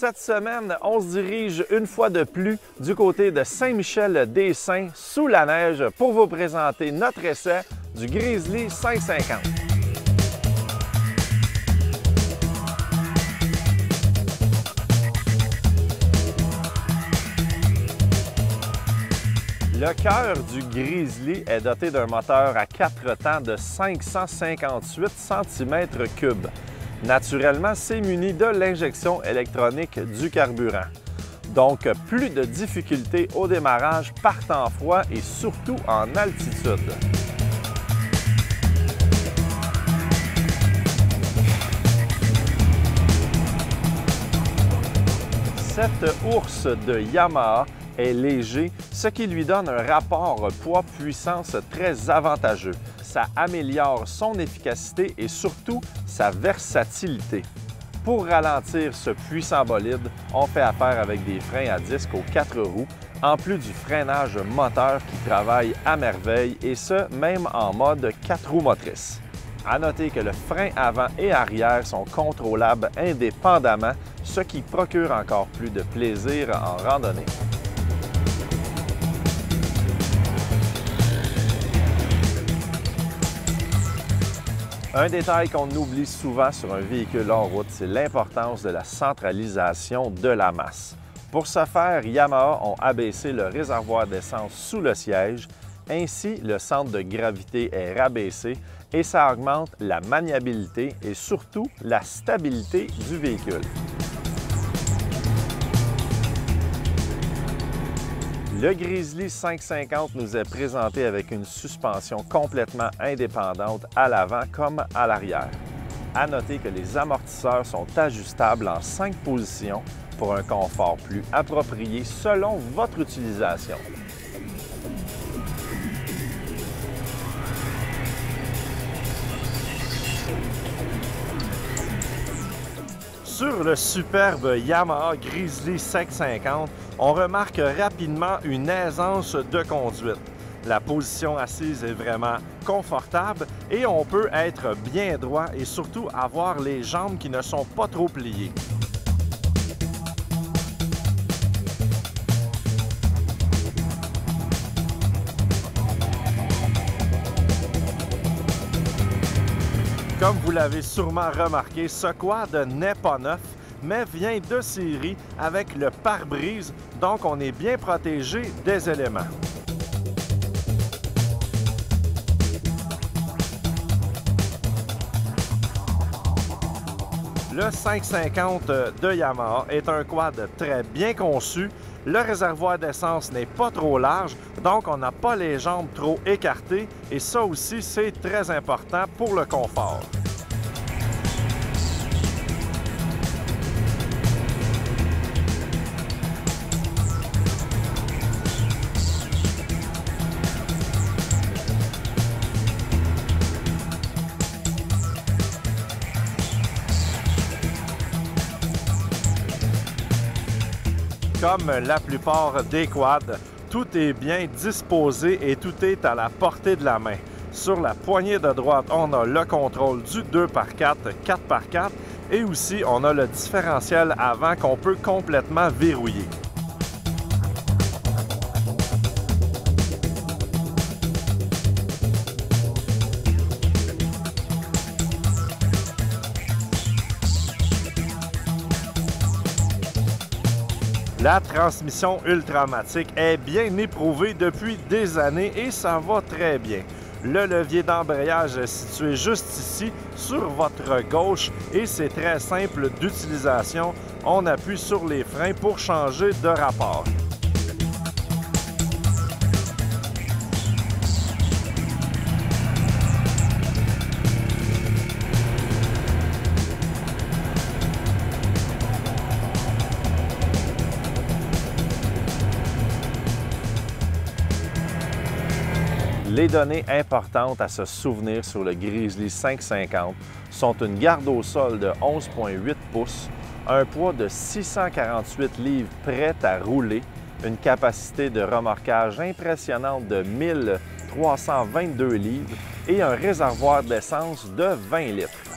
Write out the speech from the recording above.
Cette semaine, on se dirige une fois de plus du côté de Saint-Michel-des-Saints, sous la neige, pour vous présenter notre essai du Grizzly 550. Le cœur du Grizzly est doté d'un moteur à 4 temps de 558 cm3. Naturellement, c'est muni de l'injection électronique du carburant. Donc, plus de difficultés au démarrage par temps froid et surtout en altitude. Cette ours de Yamaha est léger, ce qui lui donne un rapport poids-puissance très avantageux. Ça améliore son efficacité et surtout sa versatilité. Pour ralentir ce puissant bolide, on fait affaire avec des freins à disque aux 4 roues, en plus du freinage moteur qui travaille à merveille et ce, même en mode 4 roues motrices. À noter que le frein avant et arrière sont contrôlables indépendamment, ce qui procure encore plus de plaisir en randonnée. Un détail qu'on oublie souvent sur un véhicule en route, c'est l'importance de la centralisation de la masse. Pour ce faire, Yamaha ont abaissé le réservoir d'essence sous le siège. Ainsi, le centre de gravité est rabaissé et ça augmente la maniabilité et surtout la stabilité du véhicule. Le Grizzly 550 nous est présenté avec une suspension complètement indépendante à l'avant comme à l'arrière. À noter que les amortisseurs sont ajustables en 5 positions pour un confort plus approprié selon votre utilisation. Sur le superbe Yamaha Grizzly 550, on remarque rapidement une aisance de conduite. La position assise est vraiment confortable et on peut être bien droit et surtout avoir les jambes qui ne sont pas trop pliées. Comme vous l'avez sûrement remarqué, ce quad n'est pas neuf, mais vient de série avec le pare-brise, donc on est bien protégé des éléments. Le 550 de Yamaha est un quad très bien conçu. Le réservoir d'essence n'est pas trop large, donc on n'a pas les jambes trop écartées et ça aussi, c'est très important pour le confort. Comme la plupart des quads, tout est bien disposé et tout est à la portée de la main. Sur la poignée de droite, on a le contrôle du 2x4, 4x4 et aussi on a le différentiel avant qu'on peut complètement verrouiller. La transmission Ultramatic est bien éprouvée depuis des années et ça va très bien. Le levier d'embrayage est situé juste ici, sur votre gauche, et c'est très simple d'utilisation. On appuie sur les freins pour changer de rapport. Les données importantes à se souvenir sur le Grizzly 550 sont une garde au sol de 11,8 pouces, un poids de 648 livres prêt à rouler, une capacité de remorquage impressionnante de 1322 livres et un réservoir d'essence de 20 litres.